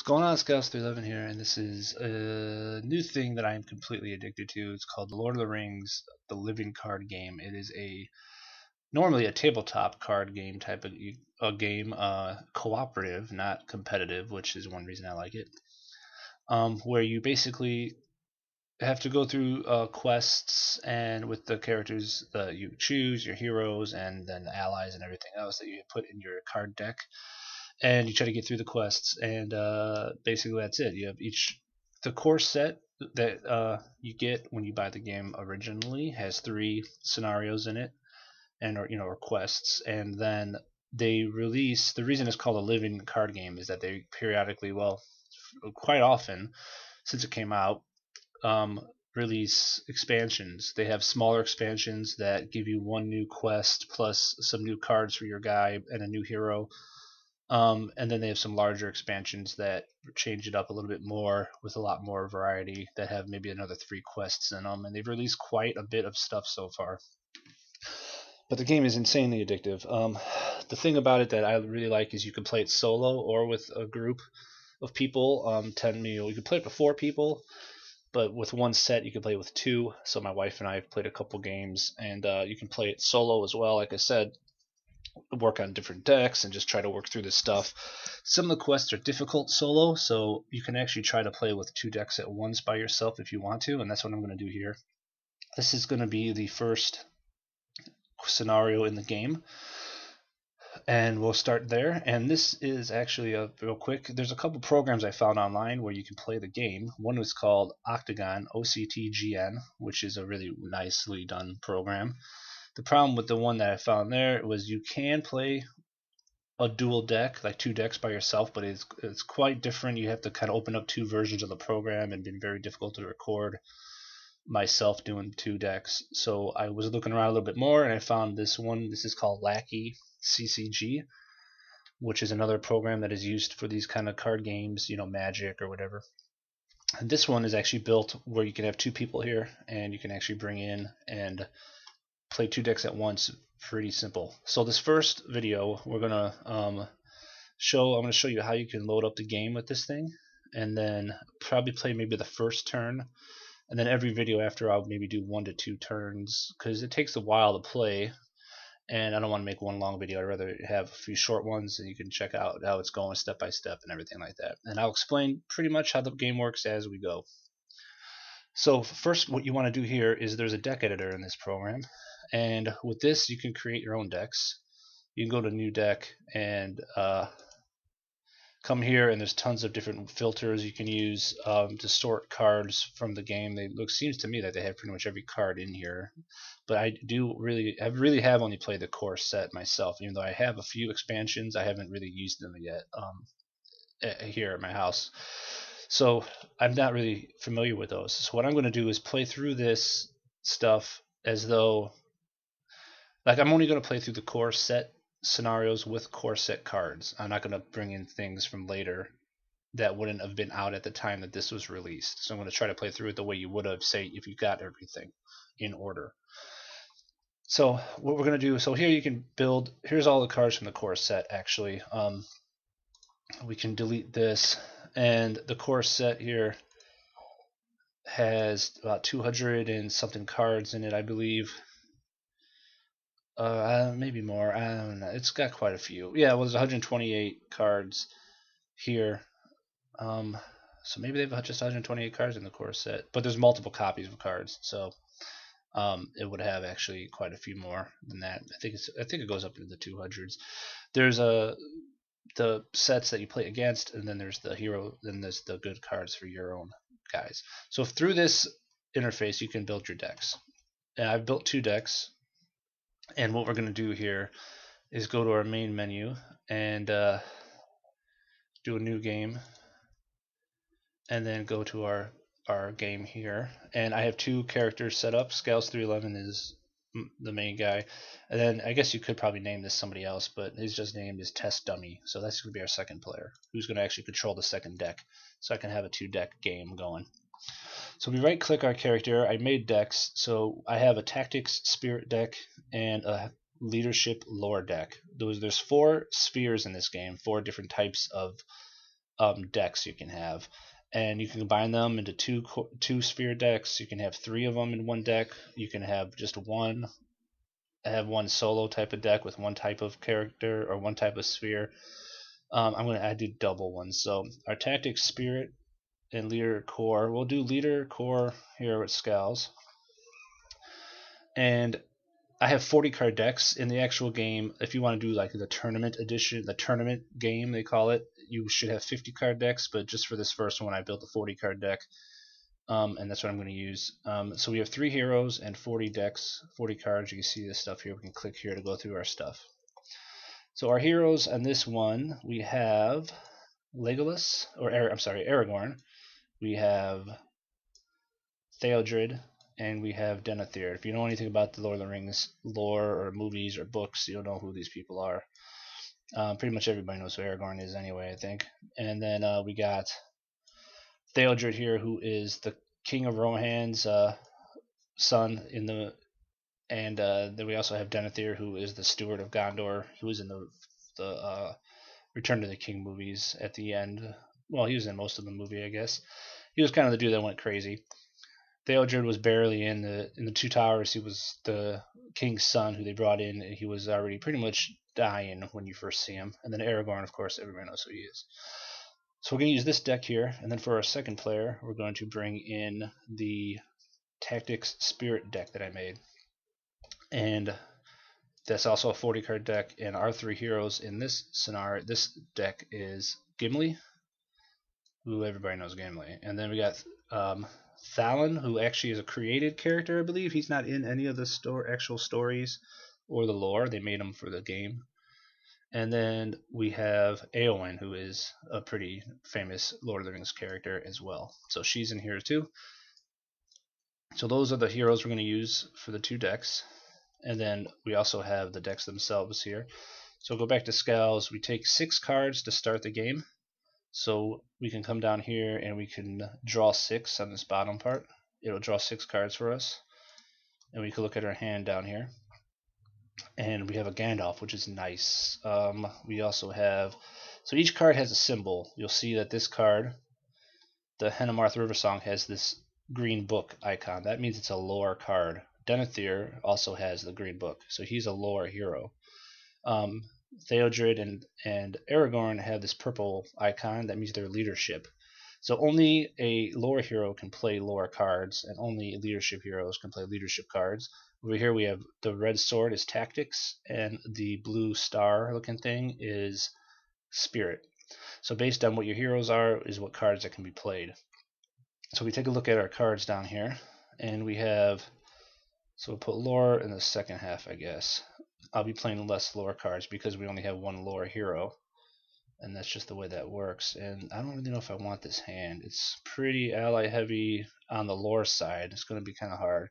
What's going on, Scouts 311 here, and this is a new thing that I am completely addicted to. It's called Lord of the Rings, the Living Card Game. It is normally a tabletop card game type of a game, cooperative, not competitive, which is one reason I like it. Where you basically have to go through quests, and with the characters that you choose, your heroes, and then the allies and everything else that you put in your card deck, and you try to get through the quests, and basically that's it. You have the core set that you get when you buy the game originally has 3 scenarios in it, and or quests, and then they release. The reason it's called a living card game is that they periodically, well, quite often since it came out, release expansions. They have smaller expansions that give you 1 new quest plus some new cards for your guy and a new hero. And then they have some larger expansions that change it up a little bit more with a lot more variety that have maybe another 3 quests in them. And they've released quite a bit of stuff so far. But the game is insanely addictive. The thing about it that I really like is you can play it solo or with a group of people. You can play it with 4 people, but with 1 set you can play with 2. So my wife and I have played a couple games, and you can play it solo as well. Like I said, work on different decks and just try to work through this stuff. Some of the quests are difficult solo, so you can actually try to play with 2 decks at once by yourself if you want to, and that's what I'm going to do here. This is going to be the first scenario in the game, and we'll start there. And this is actually real quick. There's a couple programs I found online where you can play the game. One was called Octagon, OCTGN, which is a really nicely done program. The problem with the one that I found there was you can play a dual deck, like 2 decks by yourself, but it's quite different. You have to kind of open up 2 versions of the program, and been very difficult to record myself doing 2 decks. So I was looking around a little bit more, and I found this one. This is called LackeyCCG, which is another program that is used for these kind of card games, Magic or whatever. And this one is actually built where you can have 2 people here, and you can actually bring in and play 2 decks at once. Pretty simple. So this first video I'm gonna show you how you can load up the game with this thing, and then probably play maybe the first turn, and then every video after I'll maybe do 1 to 2 turns, because it takes a while to play, and I don't want to make one long video. I'd rather have a few short ones, and you can check out how it's going step by step and everything like that. And I'll explain pretty much how the game works as we go. So first, what you want to do here is there's a deck editor in this program, and with this you can create your own decks. You can go to new deck and come here, and there's tons of different filters you can use to sort cards from the game. Seems to me that they have pretty much every card in here, but I really have only played the core set myself. Even though I have a few expansions, I haven't really used them yet here at my house. So I'm not really familiar with those. So what I'm going to do is play through this stuff as though, like, I'm only going to play through the core set scenarios with core set cards. I'm not going to bring in things from later that wouldn't have been out at the time that this was released. So I'm going to try to play through it the way you would have, say, if you got everything in order. So what we're going to do, so here you can build, here's all the cards from the core set actually. We can delete this, and the core set here has about 200 and something cards in it, I believe. Maybe more. I don't know. It's got quite a few. Yeah, well, there's 128 cards here. So maybe they've just 128 cards in the core set, but there's multiple copies of cards, so it would have actually quite a few more than that. I think it goes up into the 200s. There's the sets that you play against, and then there's the hero, then there's the good cards for your own guys. So through this interface you can build your decks, and I've built 2 decks. And what we're going to do here is go to our main menu and do a new game, and then go to our game here. And I have 2 characters set up. Scouts 311 is the main guy, and then I guess you could probably name this somebody else, but his just named is Test Dummy. So that's going to be our second player, who's going to actually control the second deck, so I can have a 2-deck game going. So we right click our character. I made decks, so I have a tactics spirit deck and a leadership lore deck. There's 4 spheres in this game, 4 different types of decks you can have, and you can combine them into two sphere decks. You can have 3 of them in one deck. You can have just one. Have one solo type of deck with one type of character or one type of sphere. I'm going to do double ones. So our tactics, spirit, and leader core. We'll do leader core here with Scowls. And I have 40 card decks in the actual game. If you want to do like the tournament edition, the tournament game they call it, you should have 50 card decks. But just for this first one, I built a 40 card deck, and that's what I'm going to use. So we have 3 heroes and 40 decks, 40 cards. You can see this stuff here. We can click here to go through our stuff. So our heroes on this one, we have Legolas, or I'm sorry, Aragorn. We have Theodred, and we have Denethor. If you know anything about the Lord of the Rings lore or movies or books, you'll know who these people are. Pretty much everybody knows who Aragorn is anyway, I think. And then we got Theodred here, who is the King of Rohan's son in the, and then we also have Denethor, who is the Steward of Gondor. He was in the Return to the King movies at the end. Well, he was in most of the movie, I guess. He was kind of the dude that went crazy. Theodred was barely in the Two Towers. He was the king's son who they brought in, and he was already pretty much dying when you first see him. And then Aragorn, of course, everybody knows who he is. So we're going to use this deck here, and then for our second player, we're going to bring in the Tactics Spirit deck that I made. And that's also a 40 card deck, and our 3 heroes in this scenario, this deck is Gimli, who everybody knows Gimli. And then we got Thalon, who actually is a created character, I believe. He's not in any of the actual stories or the lore. They made him for the game. And then we have Eowyn, who is a pretty famous Lord of the Rings character as well. So she's in here too. So those are the heroes we're going to use for the 2 decks. And then we also have the decks themselves here. So go back to Scowls. We take 6 cards to start the game. So we can come down here and we can draw 6 on this bottom part. It'll draw 6 cards for us. And we can look at our hand down here. And we have a Gandalf, which is nice. We also have, so each card has a symbol. You'll see that this card, the Hennemarth Riversong, has this green book icon. That means it's a lore card. Denethor also has the green book, so he's a lore hero. Theodred and Aragorn have this purple icon. That means they're leadership. So only a lore hero can play lore cards, and only leadership heroes can play leadership cards. Over here we have the red sword is tactics, and the blue star looking thing is spirit. So based on what your heroes are is what cards that can be played. So we take a look at our cards down here, and we have, so we'll put lore in the second half, I guess. I'll be playing less lore cards because we only have 1 lore hero, and that's just the way that works. And I don't really know if I want this hand. It's pretty ally heavy on the lore side. It's going to be kind of hard.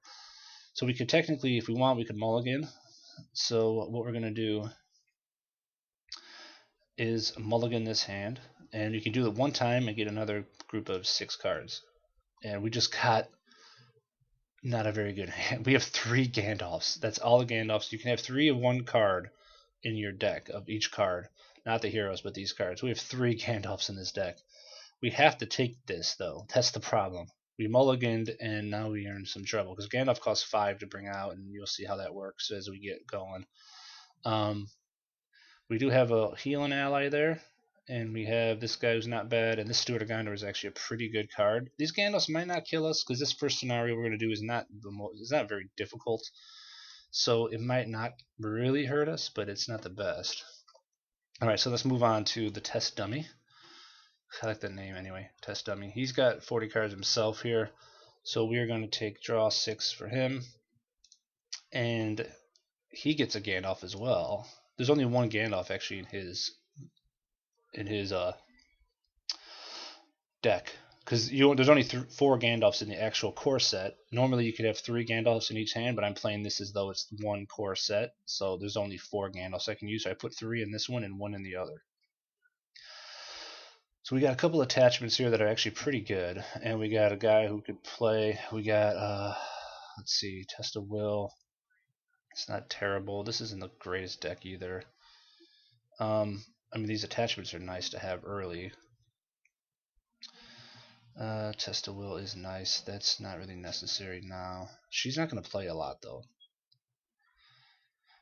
So we could technically, if we want, we could mulligan. So what we're going to do is mulligan this hand, and you can do it 1 time and get another group of 6 cards. And we just got not a very good hand. We have 3 Gandalfs. That's all the Gandalfs. You can have 3 of 1 card in your deck of each card. Not the heroes, but these cards. We have 3 Gandalfs in this deck. We have to take this, though. That's the problem. We mulliganed, and now we are in some trouble, because Gandalf costs 5 to bring out, and you'll see how that works as we get going. We do have a healing ally there, and we have this guy who's not bad, and this Steward of Gondor is actually a pretty good card. These Gandalfs might not kill us, because this first scenario we're going to do is not it's not very difficult, so it might not really hurt us, but it's not the best. Alright, so let's move on to the test dummy. I like that name anyway, test dummy. He's got 40 cards himself here, so we're going to take draw 6 for him, and he gets a Gandalf as well. There's only 1 Gandalf actually in his deck, because there's only 4 Gandalfs in the actual core set. Normally you could have 3 Gandalfs in each hand, but I'm playing this as though it's 1 core set, so there's only 4 Gandalfs I can use. So I put 3 in this one and 1 in the other. So we got a couple attachments here that are actually pretty good, and we got a guy who could play. We got let's see, Test of Will. It's not terrible. This isn't the greatest deck either. I mean, these attachments are nice to have early. Test of will is nice. That's not really necessary now. She's not going to play a lot though.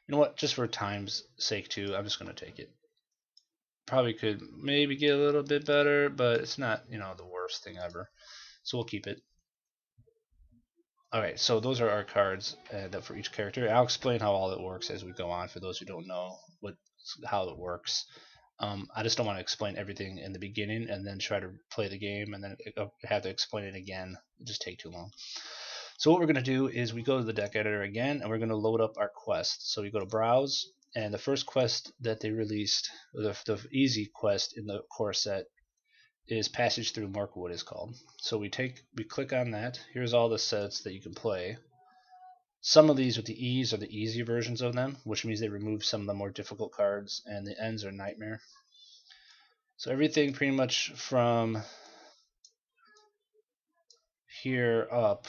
You know what? Just for time's sake too, I'm just going to take it. Probably could maybe get a little bit better, but it's not, you know, the worst thing ever. So we'll keep it. Alright, so those are our cards for each character. I'll explain how all it works as we go on for those who don't know how it works. I just don't want to explain everything in the beginning and then try to play the game and then have to explain it again. It'll just take too long. So what we're going to do is we go to the deck editor again and we're going to load up our quest. So we go to browse, and the first quest that they released, the easy quest in the core set, is Passage Through Mirkwood is called. So we click on that. Here's all the sets that you can play. Some of these with the E's are the easy versions of them, which means they remove some of the more difficult cards, and the ends are nightmare. So everything pretty much from here up,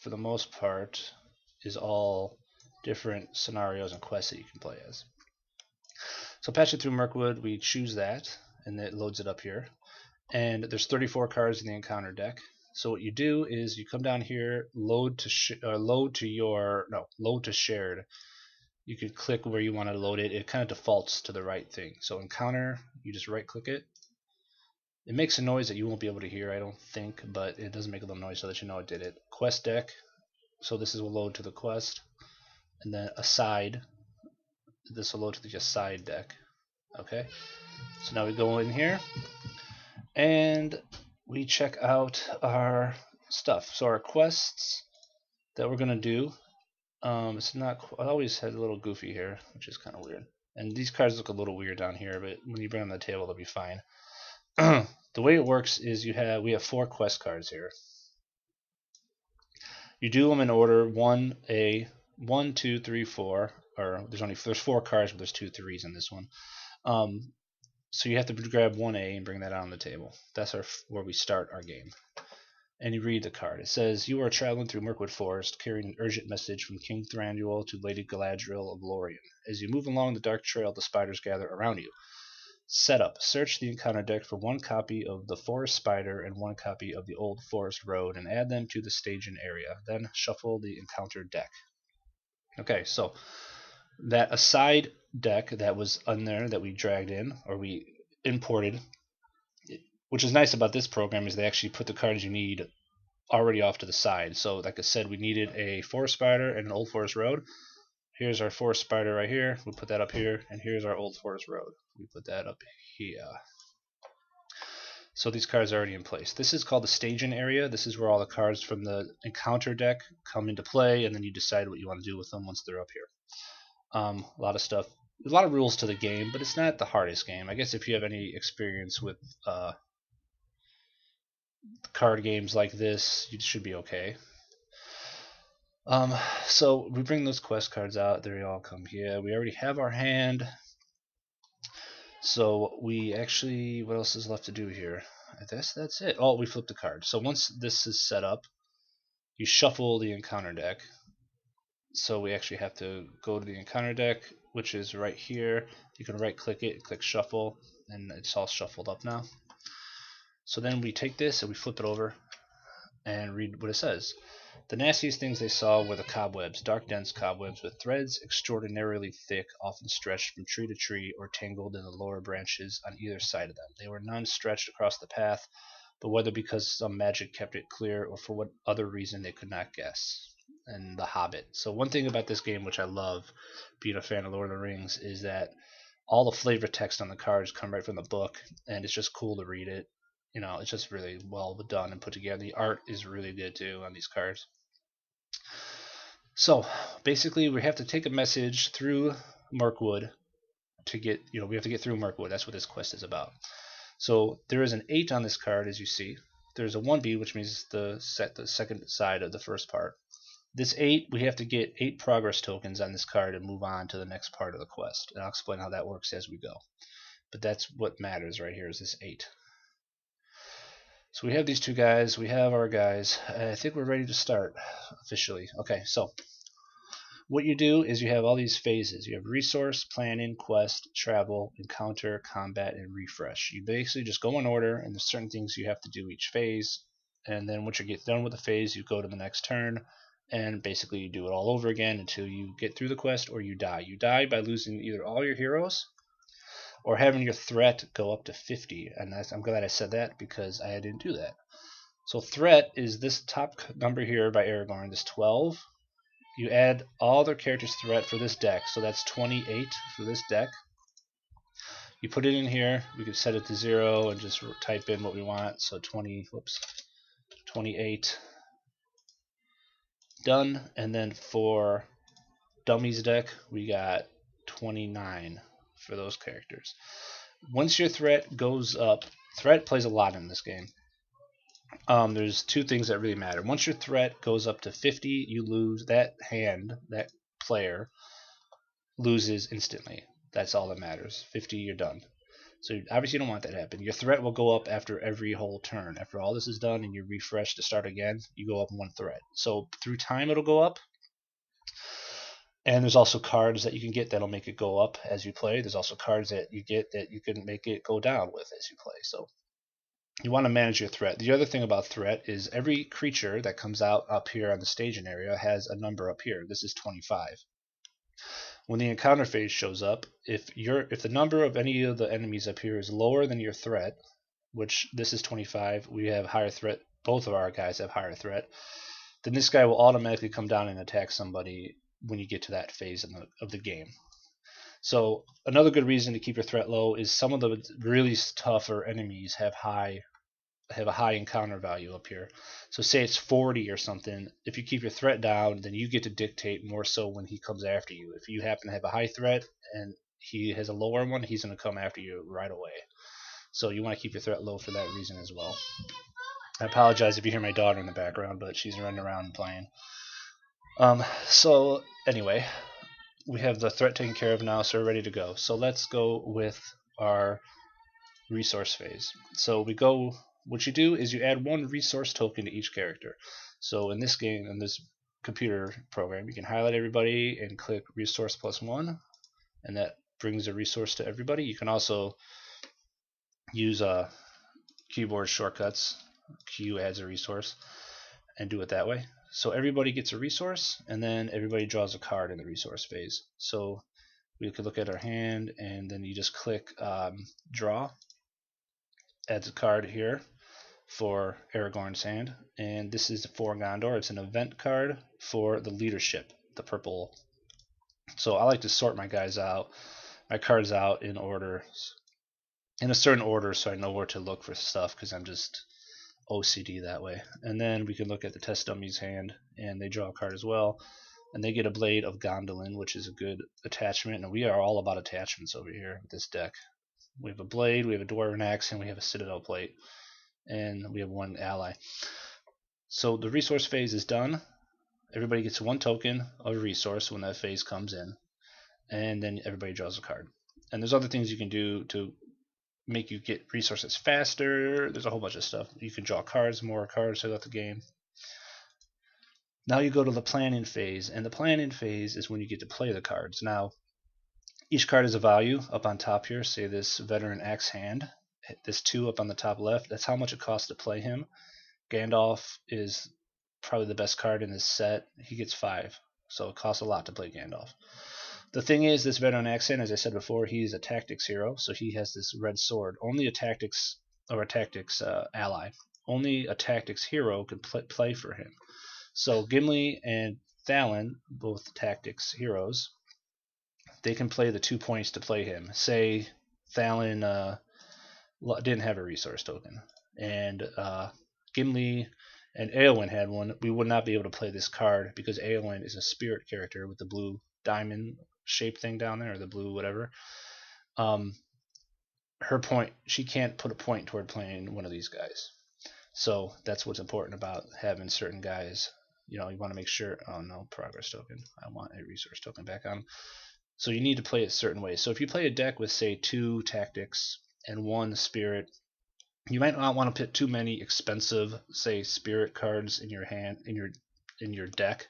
for the most part, is all different scenarios and quests that you can play as. So Passage Through Mirkwood, we choose that, and it loads it up here. And there's 34 cards in the encounter deck. So what you do is you come down here, load to shared. You can click where you want to load it. It kind of defaults to the right thing. So encounter, you just right click it. It makes a noise that you won't be able to hear, I don't think, but it doesn't make a little noise so that you know it did it. Quest deck, so this will load to the quest. And then aside, this will load to the aside deck. Okay, so now we go in here and we check out our stuff. So our quests that we're gonna do, it's not. I always had a little goofy here, which is kind of weird. And these cards look a little weird down here, but when you bring them to the table, they'll be fine. The way it works is we have 4 quest cards here. You do them in order 1, 2, 3, 4, or there's 4 cards, but there's 2 3s in this one. So you have to grab 1A and bring that out on the table. That's where we start our game. And you read the card. It says, you are traveling through Mirkwood Forest, carrying an urgent message from King Thranduil to Lady Galadriel of Lorien. As you move along the dark trail, the spiders gather around you. Setup. Search the encounter deck for 1 copy of the Forest Spider and 1 copy of the Old Forest Road and add them to the staging area. Then shuffle the encounter deck. Okay, so that aside deck that was on there that we dragged in, or we imported, which is nice about this program is they actually put the cards you need already off to the side. So like I said, we needed a Forest Spider and an Old Forest Road. Here's our Forest Spider right here. We put that up here, and here's our Old Forest Road. We put that up here. So these cards are already in place. This is called the staging area. This is where all the cards from the encounter deck come into play, and then you decide what you want to do with them once they're up here. A lot of stuff. There's a lot of rules to the game, but it's not the hardest game. I guess if you have any experience with card games like this, you should be okay. So we bring those quest cards out. They all come here. We already have our hand. So we actually, what else is left to do here? I guess that's it. Oh, we flip the card. So once this is set up, you shuffle the encounter deck. So we actually have to go to the encounter deck, which is right here. You can right click it, click shuffle, and it's all shuffled up now. So then we take this and we flip it over and read what it says. The nastiest things they saw were the cobwebs, dark dense cobwebs with threads extraordinarily thick, often stretched from tree to tree or tangled in the lower branches on either side of them. They were none stretched across the path, but whether because some magic kept it clear or for what other reason they could not guess. And The Hobbit. So one thing about this game, which I love, being a fan of Lord of the Rings, is that all the flavor text on the cards come right from the book, and it's just cool to read it. You know, it's just really well done and put together. The art is really good too on these cards. So basically, we have to take a message through Mirkwood to get, we have to get through Mirkwood. That's what this quest is about. So there is an 8 on this card, as you see. There's a 1B, which means the second side of the first part. This 8, we have to get 8 progress tokens on this card and move on to the next part of the quest. And I'll explain how that works as we go. But that's what matters right here is this 8. So we have these 2 guys. We have our guys. I think we're ready to start officially. Okay, so what you do is you have all these phases. You have resource, planning, quest, travel, encounter, combat, and refresh. You basically just go in order, and there's certain things you have to do each phase. and then once you get done with the phase, you go to the next turn, and basically you do it all over again until you get through the quest or you die. You die by losing either all your heroes or having your threat go up to 50, and I'm glad I said that because I didn't do that. So threat is this top number here by Aragorn, this 12. You add all their characters' threat for this deck, so that's 28 for this deck. You put it in here. We could set it to 0 and just type in what we want. So 28. Done. And then for dummies deck, we got 29 for those characters. Once your threat goes up, threat plays a lot in this game. There's two things that really matter. Once your threat goes up to 50, you lose. That hand, that player, loses instantly. That's all that matters. 50, you're done. So obviously you don't want that to happen. Your threat will go up after every whole turn. After all this is done and you refresh to start again, you go up one threat. So through time it'll go up. And there's also cards that you can get that'll make it go up as you play. There's also cards that you get that you can make it go down with as you play. So you want to manage your threat. The other thing about threat is every creature that comes out up here on the staging area has a number up here. This is 25. When the encounter phase shows up, if the number of any of the enemies up here is lower than your threat, which this is 25, we have higher threat, both of our guys have higher threat, then this guy will automatically come down and attack somebody when you get to that phase of the game. So another good reason to keep your threat low is some of the really tougher enemies have a high encounter value up here. So say it's 40 or something. If you keep your threat down, then you get to dictate more so when he comes after you. If you happen to have a high threat and he has a lower one, he's going to come after you right away. So you want to keep your threat low for that reason as well. I apologize if you hear my daughter in the background, but she's running around and playing. So anyway, we have the threat taken care of now, so we're ready to go. So let's go with our resource phase. So what you do is you add one resource token to each character. So in this game, in this computer program, you can highlight everybody and click resource +1, and that brings a resource to everybody. You can also use keyboard shortcuts. Q adds a resource and do it that way. So everybody gets a resource, and then everybody draws a card in the resource phase. So we could look at our hand, and then you just click draw. Adds a card here for Aragorn's hand, and this is for Gondor. It's an event card for the leadership, the purple. So I like to sort my cards out in order, in a certain order, so I know where to look for stuff, because I'm just OCD that way. And then we can look at the test dummy's hand, and they draw a card as well, and they get a Blade of Gondolin, which is a good attachment, and we are all about attachments over here with this deck. We have a blade, we have a dwarven axe, and we have a citadel plate, and we have one ally. So the resource phase is done. Everybody gets one token of a resource when that phase comes in, and then everybody draws a card. And there's other things you can do to make you get resources faster. There's a whole bunch of stuff. You can draw cards, more cards throughout the game. Now you go to the planning phase, and the planning phase is when you get to play the cards. Now, each card has a value up on top here. Say this veteran axe hand, this 2 up on the top left. That's how much it costs to play him. Gandalf is probably the best card in this set. He gets 5, so it costs a lot to play Gandalf. The thing is, this veteran axe hand, as I said before, he's a tactics hero, so he has this red sword. Only a tactics ally, only a tactics hero could play for him. So Gimli and Thalin, both tactics heroes, they can play the 2 points to play him. Say Thalin didn't have a resource token, and Gimli and Eowyn had one. We would not be able to play this card because Eowyn is a spirit character with the blue diamond shaped thing down there, or the blue whatever. Her point, she can't put a point toward playing one of these guys. So that's what's important about having certain guys. You want to make sure. Oh no, progress token. I want a resource token back on. So you need to play it a certain way. So if you play a deck with, say, 2 tactics and 1 spirit, you might not want to put too many expensive, say, spirit cards in your hand, in your deck,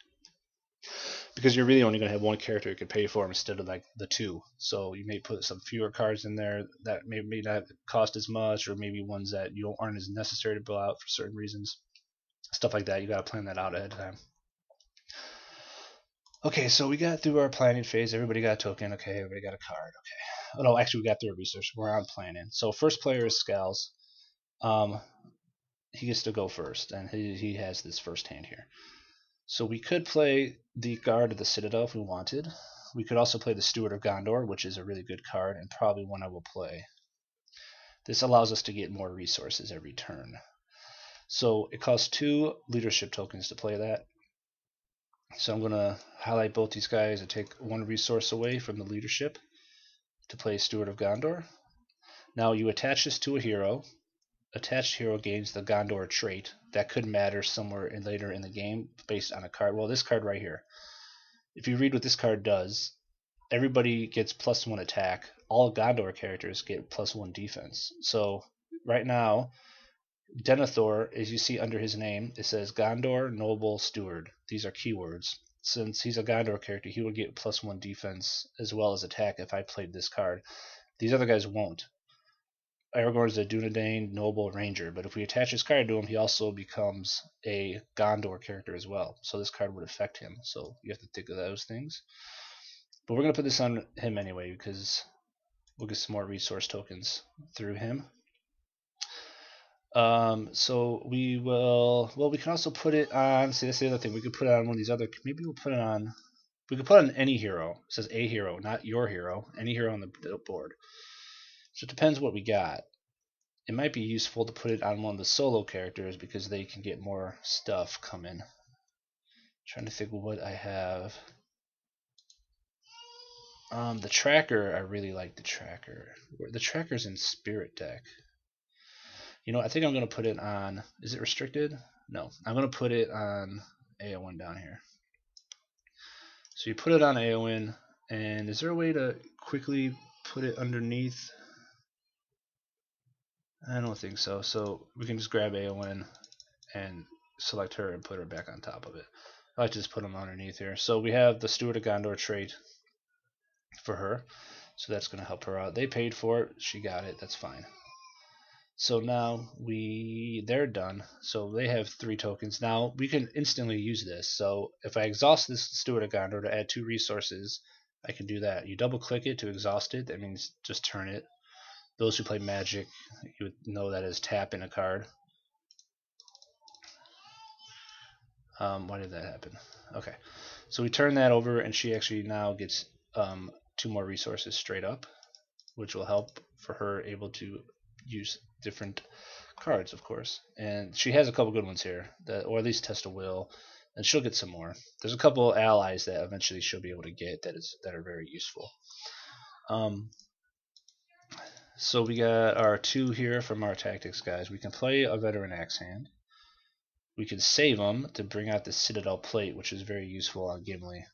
because you're really only going to have 1 character you can pay for instead of like the 2. So you may put some fewer cards in there that may not cost as much, or maybe ones that aren't as necessary to blow out for certain reasons. stuff like that. You got to plan that out ahead of time. Okay, so we got through our planning phase. Everybody got a token. Okay, everybody got a card. Okay. Oh no, actually we got through a research. We're on planning. So first player is Scales. He gets to go first, and he has this first hand here. So we could play the Guard of the Citadel if we wanted. We could also play the Steward of Gondor, which is a really good card and probably one I will play. This allows us to get more resources every turn. So it costs 2 leadership tokens to play that. So I'm going to highlight both these guys and take 1 resource away from the leadership to play Steward of Gondor. Now you attach this to a hero. Attached hero gains the Gondor trait. That could matter somewhere later in the game based on a card. Well, this card right here. If you read what this card does, everybody gets +1 attack. All Gondor characters get +1 defense. So right now, Denethor, as you see under his name, it says Gondor, Noble, Steward. These are keywords. Since he's a Gondor character, he would get +1 defense as well as attack if I played this card. These other guys won't. Aragorn is a Dunedain, Noble, Ranger, but if we attach this card to him, he also becomes a Gondor character as well. So this card would affect him. So you have to think of those things. But we're going to put this on him anyway because we'll get some more resource tokens through him. So we will, well, we can also put it on, see, that's the other thing, we could put it on one of these other, maybe we'll put it on, we could put it on any hero. It says a hero, not your hero, any hero on the board. So it depends what we got. It might be useful to put it on one of the solo characters because they can get more stuff coming. Trying to think what I have. The tracker, I really like the tracker. The tracker's in Spirit deck. You know, I think I'm going to put it on, is it restricted? No, I'm going to put it on Éowyn down here. So you put it on Éowyn, and is there a way to quickly put it underneath? I don't think so. So we can just grab Éowyn and select her and put her back on top of it. I like to just put them underneath here. So we have the Steward of Gondor trait for her. So that's going to help her out. They paid for it. She got it. That's fine. So now they're done. So they have 3 tokens. Now we can instantly use this. So if I exhaust this Steward of Gondor to add 2 resources, I can do that. You double click it to exhaust it. That means just turn it. Those who play Magic, you would know that as tap in a card. Why did that happen? Okay. So we turn that over, and she actually now gets 2 more resources straight up, which will help for her able to use different cards, of course. And she has a couple good ones here, or at least test a will, and she'll get some more. There's a couple allies that eventually she'll be able to get that are very useful. So we got our 2 here from our tactics guys. We can play a veteran axe hand. We can save them to bring out the Citadel plate, which is very useful on Gimli.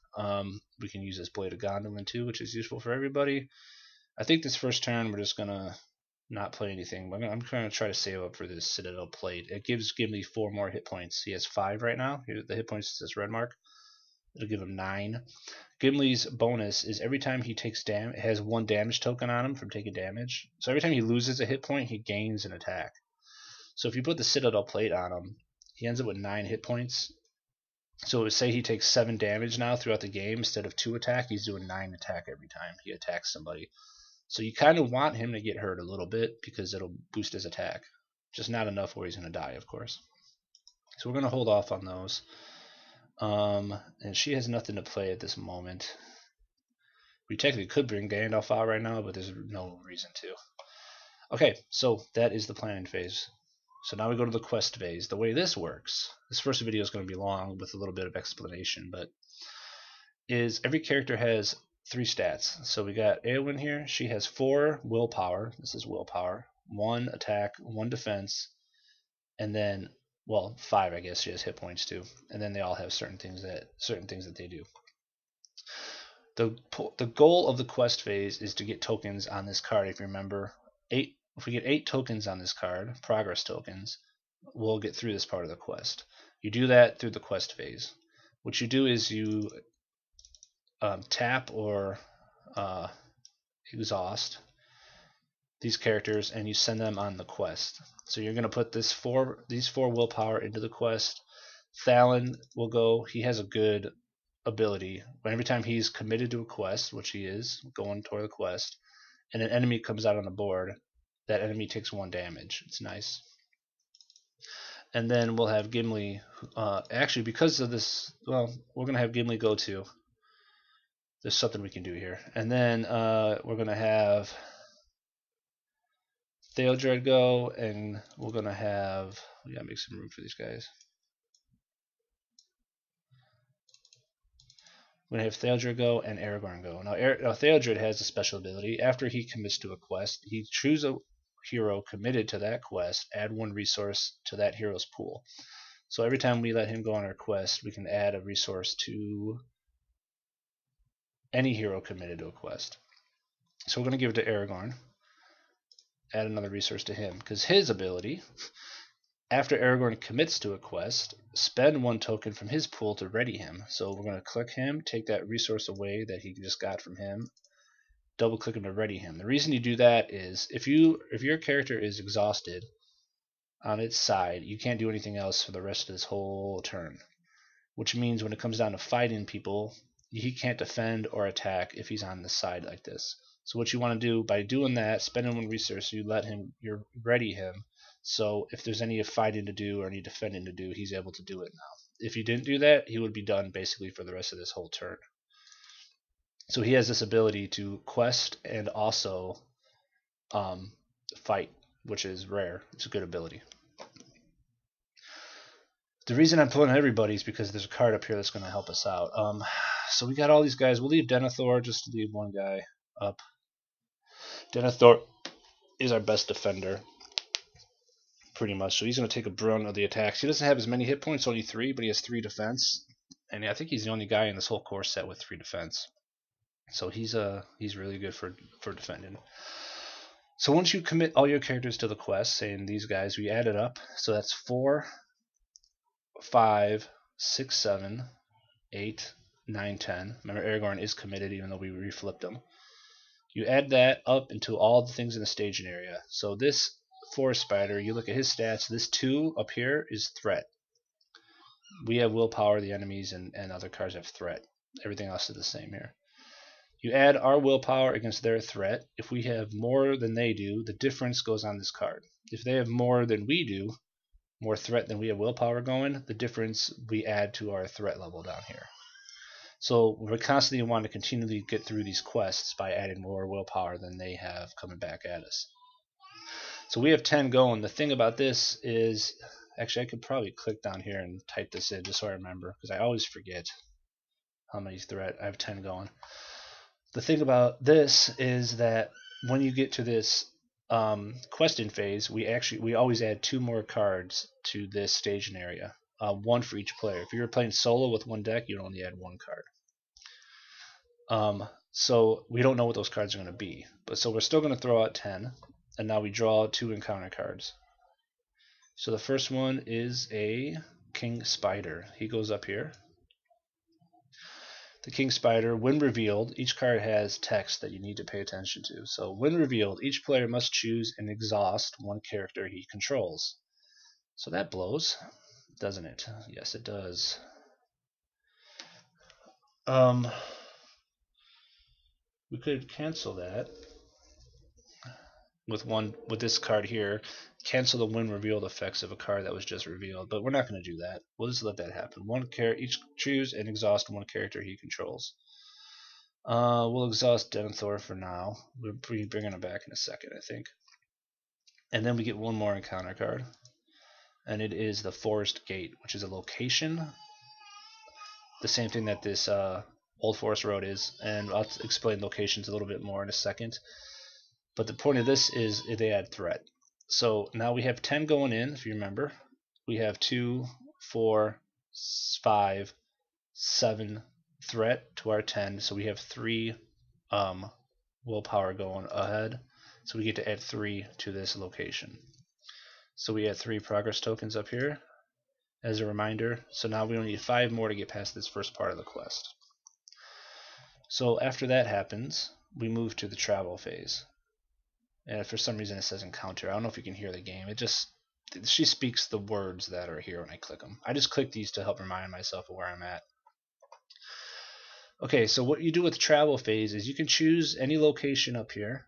We can use this Blade of Gondolin too, which is useful for everybody. I think this first turn we're just gonna not play anything. But I'm going to try to save up for this Citadel plate. It gives Gimli 4 more hit points. He has 5 right now. Here the hit points is this red mark. It'll give him 9. Gimli's bonus is every time he takes damage, it has 1 damage token on him from taking damage. So every time he loses a hit point, he gains an attack. So if you put the Citadel plate on him, he ends up with 9 hit points. So it would say he takes 7 damage now throughout the game instead of 2 attack. He's doing 9 attack every time he attacks somebody. So you kind of want him to get hurt a little bit because it'll boost his attack. Just not enough where he's going to die, of course. So we're going to hold off on those. And she has nothing to play at this moment. We technically could bring Gandalf out right now, but there's no reason to. Okay, so that is the planning phase. So now we go to the quest phase. The way this works, this first video is going to be long with a little bit of explanation, but is every character has 3 stats. So we got Éowyn here. She has 4 willpower. This is willpower. 1 attack, 1 defense, and then, well, 5 I guess. She has hit points too. And then they all have certain things that they do. The goal of the quest phase is to get tokens on this card. If you remember, if we get 8 tokens on this card, progress tokens, we'll get through this part of the quest. You do that through the quest phase. What you do is you tap or exhaust these characters and you send them on the quest. So you're going to put these 4 willpower into the quest. Thalon will go. He has a good ability. But every time he's committed to a quest, which he is, going toward the quest, and an enemy comes out on the board, that enemy takes 1 damage. It's nice. And then we'll have Gimli. Actually, because of this, well, we're going to have Gimli go too. There's something we can do here. And then we're going to have Theodred go, and we're going to have... We got to make some room for these guys. We're going to have Theodred go and Aragorn go. Now, Theodred has a special ability. After he commits to a quest, he chooses a hero committed to that quest, add 1 resource to that hero's pool. So every time we let him go on our quest, we can add a resource to any hero committed to a quest. So we're going to give it to Aragorn. Add another resource to him, because his ability, after Aragorn commits to a quest, spend 1 token from his pool to ready him. So we're going to click him, take that resource away that he just got from him, double click him to ready him. The reason you do that is if your character is exhausted on its side, you can't do anything else for the rest of this whole turn. Which means when it comes down to fighting people, he can't defend or attack if he's on the side like this. So what you want to do by doing that, spending 1 resource, you ready him. So if there's any fighting to do or any defending to do, he's able to do it now. If you didn't do that, he would be done basically for the rest of this whole turn. So he has this ability to quest and also fight, which is rare. It's a good ability. The reason I'm pulling everybody is because there's a card up here that's going to help us out. So we got all these guys. We'll leave Denethor just to leave 1 guy up. Denethor is our best defender, pretty much. So he's going to take a brunt of the attacks. He doesn't have as many hit points, only 3, but he has 3 defense. And I think he's the only guy in this whole core set with 3 defense. So he's really good for defending. So once you commit all your characters to the quest, saying these guys, we add it up. So that's 4, 5, 6, 7, 8, 9, 10. Remember, Aragorn is committed even though we reflipped him. You add that up into all the things in the staging area. So this Forest Spider, you look at his stats, this 2 up here is threat. We have willpower, the enemies and other cards have threat. Everything else is the same here. You add our willpower against their threat. If we have more than they do, the difference goes on this card. If they have more than we do, more threat than we have willpower going, the difference we add to our threat level down here. So we're constantly wanting to continually get through these quests by adding more willpower than they have coming back at us. So we have 10 going. The thing about this is, actually I could probably click down here and type this in just so I remember, because I always forget how many threat. I have 10 going. The thing about this is that when you get to this questing phase, we always add 2 more cards to this staging area, 1 for each player. If you're playing solo with 1 deck, you'd only add 1 card. So we don't know what those cards are going to be, but so we're still going to throw out 10, and now we draw 2 encounter cards. So the first one is a King Spider. He goes up here. The King Spider, when revealed, each card has text that you need to pay attention to. So when revealed, each player must choose and exhaust 1 character he controls. So that blows, doesn't it? Yes, it does. We could cancel that with this card here. Cancel the when revealed effects of a card that was just revealed, but we're not going to do that. We'll just let that happen. Each choose and exhaust 1 character he controls. We'll exhaust Denethor for now. We'll be bringing him back in a second, I think. And then we get 1 more encounter card, and it is the Forest Gate, which is a location. The same thing that this Old Forest Road is, and I'll explain locations a little bit more in a second. But the point of this is they add threat. So now we have 10 going in, if you remember. We have 2, 4, 5, 7 threat to our 10. So we have 3 willpower going ahead. So we get to add 3 to this location. So we add 3 progress tokens up here as a reminder. So now we only need 5 more to get past this first part of the quest. So after that happens, we move to the travel phase. And for some reason it says encounter. I don't know if you can hear the game. It just she speaks the words that are here when I click them. I just click these to help remind myself of where I'm at. Okay, so what you do with the travel phase is you can choose any location up here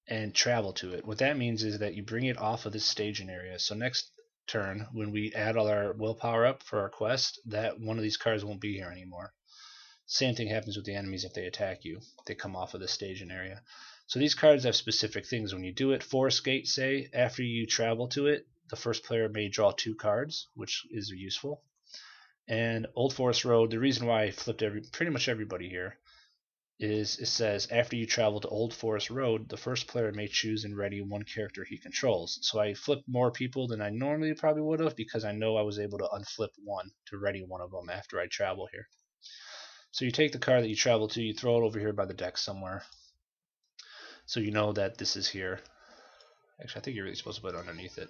and travel to it. What that means is that you bring it off of this staging area. So next turn, when we add all our willpower up for our quest, that one of these cards won't be here anymore. Same thing happens with the enemies if they attack you. They come off of the staging area. So these cards have specific things. When you do it, Forest Gate, say, after you travel to it, the first player may draw 2 cards, which is useful. And Old Forest Road, the reason why I flipped pretty much everybody here is it says after you travel to Old Forest Road, the first player may choose and ready 1 character he controls. So I flipped more people than I normally probably would have because I know I was able to unflip 1 to ready one of them after I travel here. So you take the card that you travel to, you throw it over here by the deck somewhere. So you know that this is here. Actually, I think you're really supposed to put it underneath it.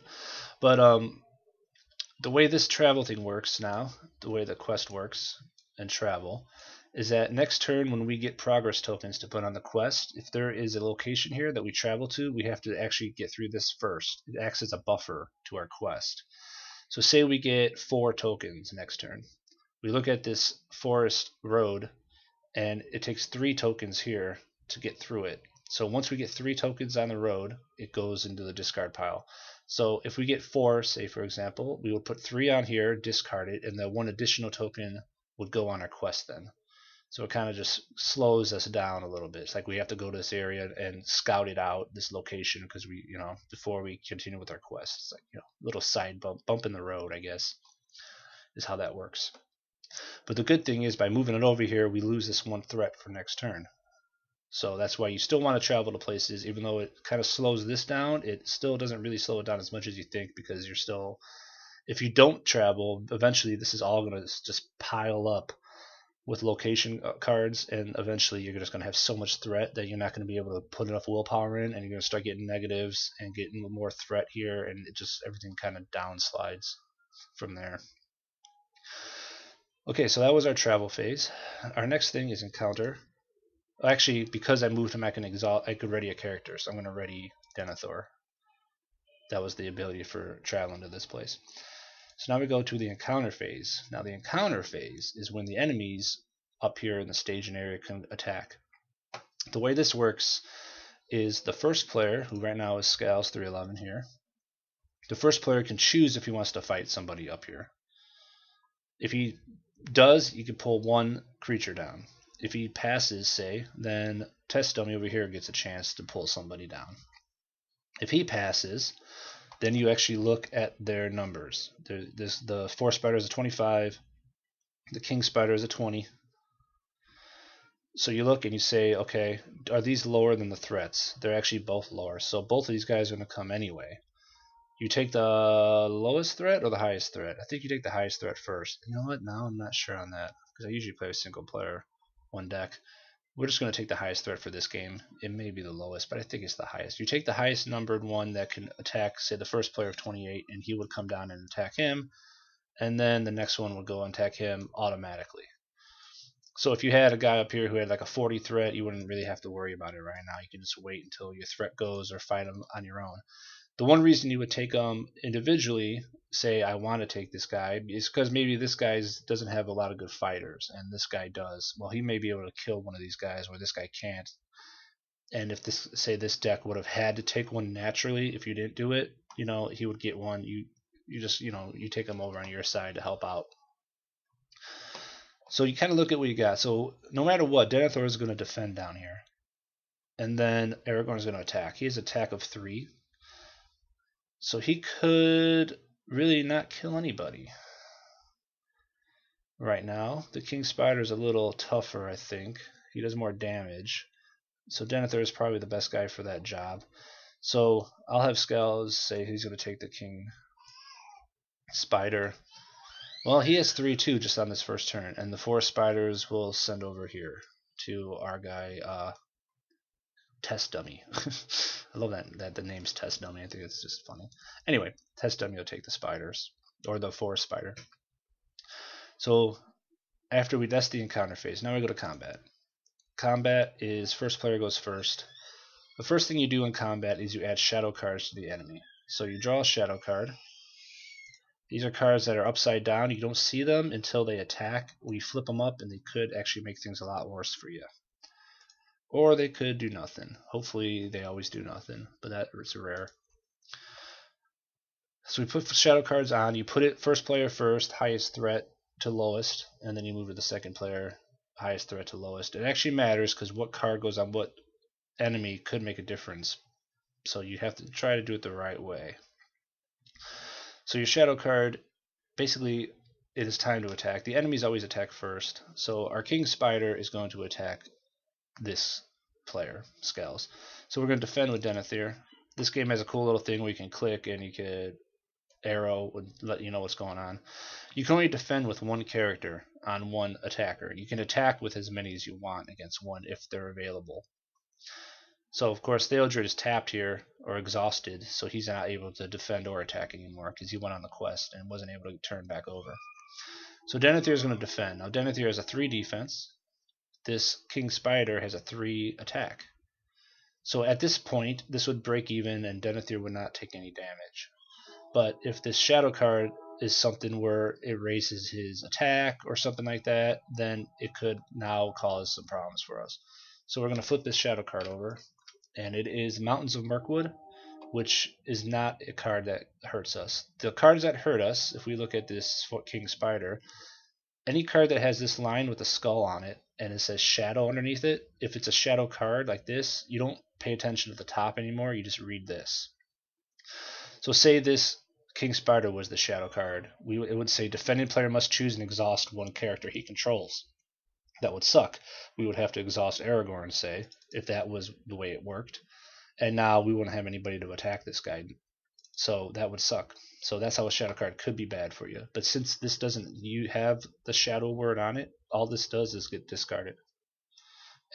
But the way this travel thing works now, the way the quest works and travel, is that next turn when we get progress tokens to put on the quest, if there is a location here that we travel to, we have to actually get through this first. It acts as a buffer to our quest. So say we get 4 tokens next turn. We look at this forest road, and it takes 3 tokens here to get through it. So once we get 3 tokens on the road, it goes into the discard pile. So if we get 4, say for example, we would put 3 on here, discard it, and the 1 additional token would go on our quest then. So it kind of just slows us down a little bit. It's like we have to go to this area and scout it out, this location, because we, before we continue with our quest. It's like, little side bump in the road, I guess, is how that works. But the good thing is by moving it over here, we lose this 1 threat for next turn. So that's why you still want to travel to places, even though it kind of slows this down, it still doesn't really slow it down as much as you think, because you're still, if you don't travel, eventually this is all going to just pile up with location cards, and eventually you're just going to have so much threat that you're not going to be able to put enough willpower in, and you're going to start getting negatives and getting more threat here, and it just, everything kind of downslides from there. Okay, so that was our travel phase. Our next thing is encounter. Actually, because I moved him, I could ready a character, so I'm going to ready Denethor. That was the ability for traveling to this place. So now we go to the encounter phase. Now the encounter phase is when the enemies up here in the staging area can attack. The way this works is the first player, who right now is Scales 311 here, the first player can choose if he wants to fight somebody up here. If he does, you can pull 1 creature down. If he passes, say, then Test Dummy over here gets a chance to pull somebody down. If he passes, then you actually look at their numbers. The Forest Spider is a 25, the King Spider is a 20. So you look and you say, okay, are these lower than the threats? They're actually both lower, so both of these guys are going to come anyway. You take the lowest threat or the highest threat? I think you take the highest threat first. You know what? Now I'm not sure on that, because I usually play a single player, 1 deck. We're just going to take the highest threat for this game. It may be the lowest, but I think it's the highest. You take the highest numbered one that can attack, say, the first player of 28, and he would come down and attack him, and then the next one would go and attack him automatically. So if you had a guy up here who had like a 40 threat, you wouldn't really have to worry about it right now. You can just wait until your threat goes or fight him on your own. The one reason you would take them individually, say I want to take this guy, is because maybe this guy doesn't have a lot of good fighters, and this guy does. Well, he may be able to kill one of these guys, or this guy can't. And if this, say, this deck would have had to take one naturally, if you didn't do it, he would get one. You just, you take him over on your side to help out. So you kind of look at what you got. So no matter what, Denethor is going to defend down here, and then Aragorn is going to attack. He has an attack of 3. So he could really not kill anybody. Right now, the King Spider is a little tougher, I think. He does more damage. So Denethor is probably the best guy for that job. So I'll have Scales say he's going to take the King Spider. Well, he has 3 too just on this first turn. And the 4 spiders will send over here to our guy, Test Dummy. I love that the name's Test Dummy. I think it's just funny. Anyway, Test Dummy will take the spiders, or the Forest Spider. So after that's the encounter phase. Now we go to combat. Combat is first player goes first. The first thing you do in combat is you add shadow cards to the enemy. So you draw a shadow card, These are cards that are upside down. You don't see them until they attack. We flip them up, and they could actually make things a lot worse for you. Or they could do nothing. Hopefully, they always do nothing, but that is rare. So we put shadow cards on. You put it first player first, highest threat to lowest, and then you move to the second player, highest threat to lowest. It actually matters because what card goes on what enemy could make a difference. So you have to try to do it the right way. So your shadow card, basically, it is time to attack. The enemies always attack first. So our King Spider is going to attack this player, Scales. So we're going to defend with Denethor. This game has a cool little thing where you can click and you could arrow would let you know what's going on. You can only defend with one character on one attacker. You can attack with as many as you want against one if they're available. So of course Theodred is tapped here or exhausted, so he's not able to defend or attack anymore because he went on the quest and wasn't able to turn back over. So Denethor is going to defend. Now Denethor has a 3 defense. This King Spider has a 3 attack. So at this point, this would break even and Denethor would not take any damage. But if this shadow card is something where it raises his attack or something like that, then it could now cause some problems for us. So we're going to flip this shadow card over, and it is Mountains of Mirkwood, which is not a card that hurts us. The cards that hurt us, if we look at this King Spider, any card that has this line with a skull on it and it says shadow underneath it, if it's a shadow card like this, you don't pay attention to the top anymore, you just read this. So say this King Spider was the shadow card. It would say defending player must choose and exhaust one character he controls. That would suck. We would have to exhaust Aragorn, say, if that was the way it worked. And now we wouldn't have anybody to attack this guy. So that would suck. So that's how a shadow card could be bad for you. But since this doesn't you have the shadow word on it, all this does is get discarded.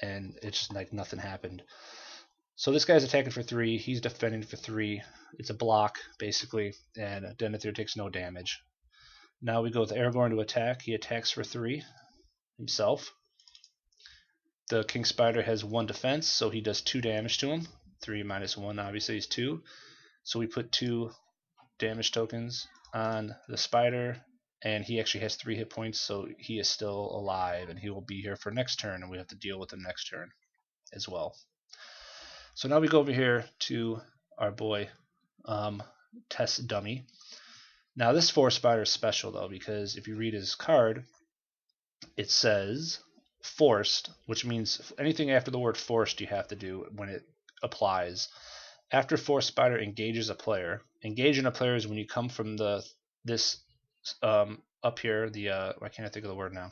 And it's just like nothing happened. So this guy's attacking for 3. He's defending for 3. It's a block, basically, and Denethor takes no damage. Now we go with Aragorn to attack. He attacks for 3 himself. The King Spider has 1 defense, so he does 2 damage to him. 3 minus 1 obviously is 2. So we put 2 damage tokens on the Spider, and he actually has 3 hit points, so he is still alive, and he will be here for next turn, and we have to deal with him next turn as well. So now we go over here to our boy Test Dummy. Now this Forest Spider is special though, because if you read his card, it says forced, which means anything after the word forced you have to do when it applies. After Forest Spider engages a player, engaging a player is when you come from this up here, why can't I think of the word now?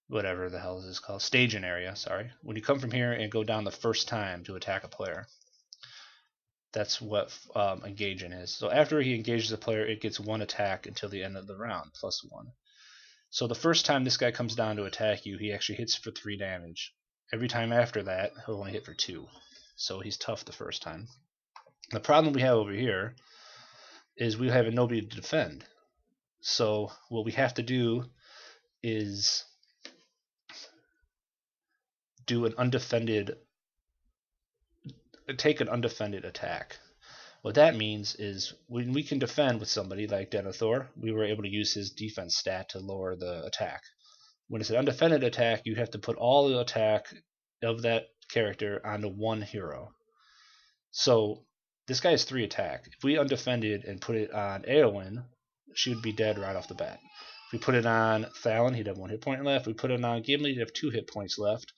Whatever the hell is this called? Staging area, sorry. When you come from here and go down the first time to attack a player. That's what engaging is. So after he engages a player, it gets 1 attack until the end of the round, plus 1. So the first time this guy comes down to attack you, he actually hits for 3 damage. Every time after that, he'll only hit for 2. So he's tough the first time. The problem we have over here is we have nobody to defend. So what we have to do is do an take an undefended attack. What that means is when we can defend with somebody like Denethor, we were able to use his defense stat to lower the attack. When it's an undefended attack, you have to put all the attack of that character onto one hero. So this guy has 3 attack. If we undefended and put it on Eowyn, she would be dead right off the bat. If we put it on Thalon, he'd have 1 hit point left. If we put it on Gimli, he'd have 2 hit points left.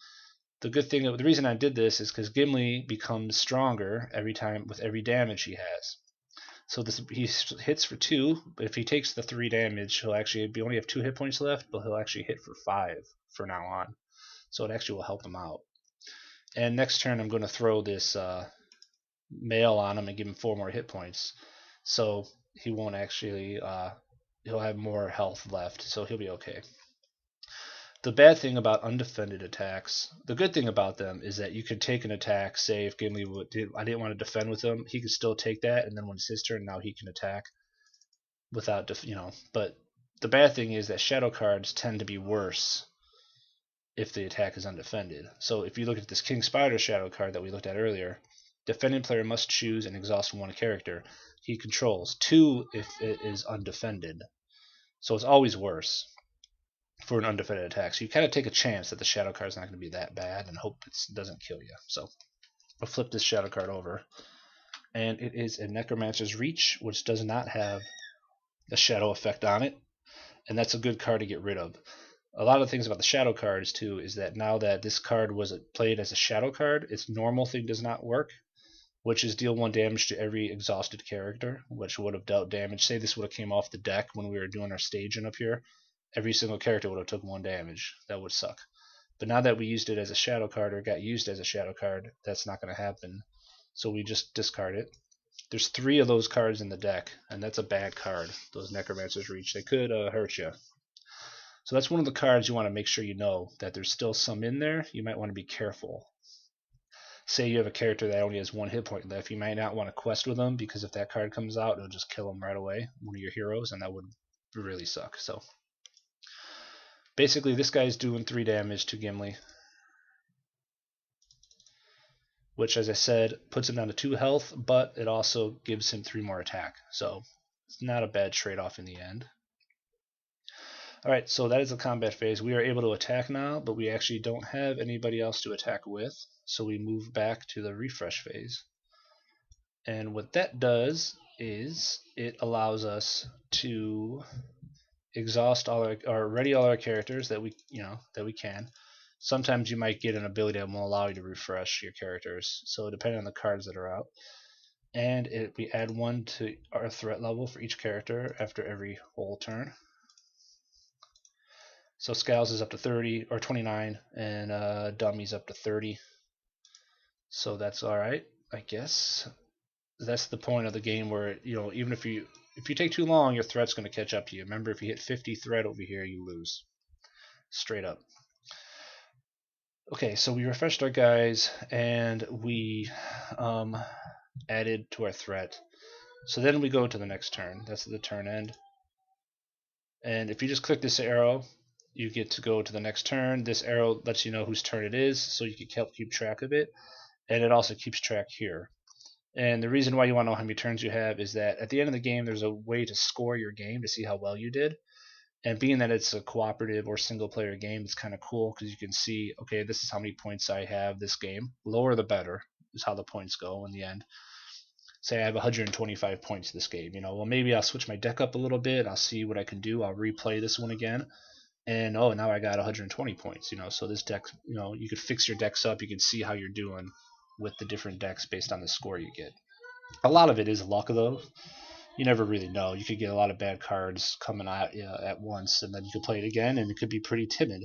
The reason I did this is because Gimli becomes stronger every time with every damage he has. So he hits for 2, but if he takes the 3 damage, he'll actually only have 2 hit points left, but he'll actually hit for 5 from now on. So it actually will help him out. And next turn, I'm going to throw this mail on him and give him 4 more hit points. So he won't actually, he'll have more health left, so he'll be okay. The bad thing about undefended attacks, the good thing about them is that you can take an attack, say if Gimli I didn't want to defend with him, he could still take that, and then when it's his turn, now he can attack without, but the bad thing is that shadow cards tend to be worse if the attack is undefended. So if you look at this King Spider shadow card that we looked at earlier, Defending player must choose and exhaust one character he controls, 2 if it is undefended. So it's always worse for an undefended attack. So you kind of take a chance that the shadow card is not going to be that bad and hope it doesn't kill you. So I'll flip this shadow card over. And it is a Necromancer's Reach, which does not have a shadow effect on it. And that's a good card to get rid of. A lot of things about the shadow cards, too, is that now that this card was played as a shadow card, its normal thing does not work, which is deal 1 damage to every exhausted character, which would have dealt damage. Say this would have came off the deck when we were doing our staging up here. Every single character would have took 1 damage. That would suck. But now that we used it as a shadow card, or got used as a shadow card, that's not going to happen. So we just discard it. There's 3 of those cards in the deck, and that's a bad card, those Necromancer's Reach. They could hurt you. So that's one of the cards you want to make sure you know, that there's still some in there. You might want to be careful. Say you have a character that only has 1 hit point left, you might not want to quest with them, because if that card comes out, it'll just kill them right away, one of your heroes, and that would really suck. So basically this guy's doing 3 damage to Gimli, which, as I said, puts him down to 2 health, but it also gives him 3 more attack. So it's not a bad trade-off in the end. Alright, so that is the combat phase. We are able to attack now, but we actually don't have anybody else to attack with. So we move back to the refresh phase. And what that does is it allows us to exhaust all our, or ready all our characters that we can. Sometimes you might get an ability that will allow you to refresh your characters. So depending on the cards that are out. And we add 1 to our threat level for each character after every whole turn. So Scowls is up to 30 or 29, and Dummy's up to 30. So that's all right, I guess. That's the point of the game where, even if you take too long, your threat's going to catch up to you. Remember, if you hit 50 threat over here, you lose. Straight up. Okay, so we refreshed our guys, and we added to our threat. So then we go to the next turn. That's the turn end. And if you just click this arrow, you get to go to the next turn. This arrow lets you know whose turn it is, so you can keep track of it. And it also keeps track here. And the reason why you want to know how many turns you have is that at the end of the game, there's a way to score your game to see how well you did. And being that it's a cooperative or single player game, it's kind of cool because you can see, okay, this is how many points I have this game. Lower the better is how the points go in the end. Say I have 125 points this game. Well, maybe I'll switch my deck up a little bit. I'll see what I can do. I'll replay this one again. And now I got 120 points. So this deck, you could fix your decks up. You can see how you're doing with the different decks based on the score you get. A lot of it is luck, though. You never really know. You could get a lot of bad cards coming out at once, and then you could play it again, and it could be pretty timid,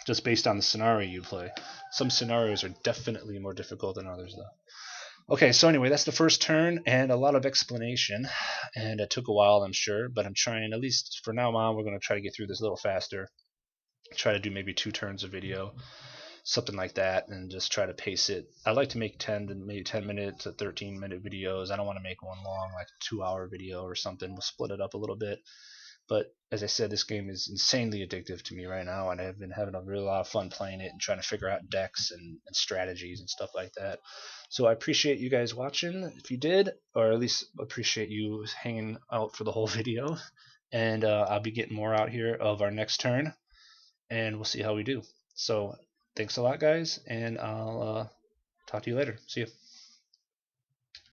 just based on the scenario you play. Some scenarios are definitely more difficult than others, though. Okay, so anyway, that's the first turn, and a lot of explanation, and it took a while, I'm sure, but I'm trying, at least for now on, we're going to try to get through this a little faster. Try to do maybe 2 turns of video, something like that, and just try to pace it. I like to make 10 minute to 13-minute videos. I don't want to make one long, like a 2-hour video or something. We'll split it up a little bit. But as I said, this game is insanely addictive to me right now, and I've been having a really lot of fun playing it and trying to figure out decks and strategies and stuff like that. So I appreciate you guys watching, if you did, or at least appreciate you hanging out for the whole video. And I'll be getting more out here of our next turn, and we'll see how we do. So thanks a lot, guys, and I'll talk to you later. See you.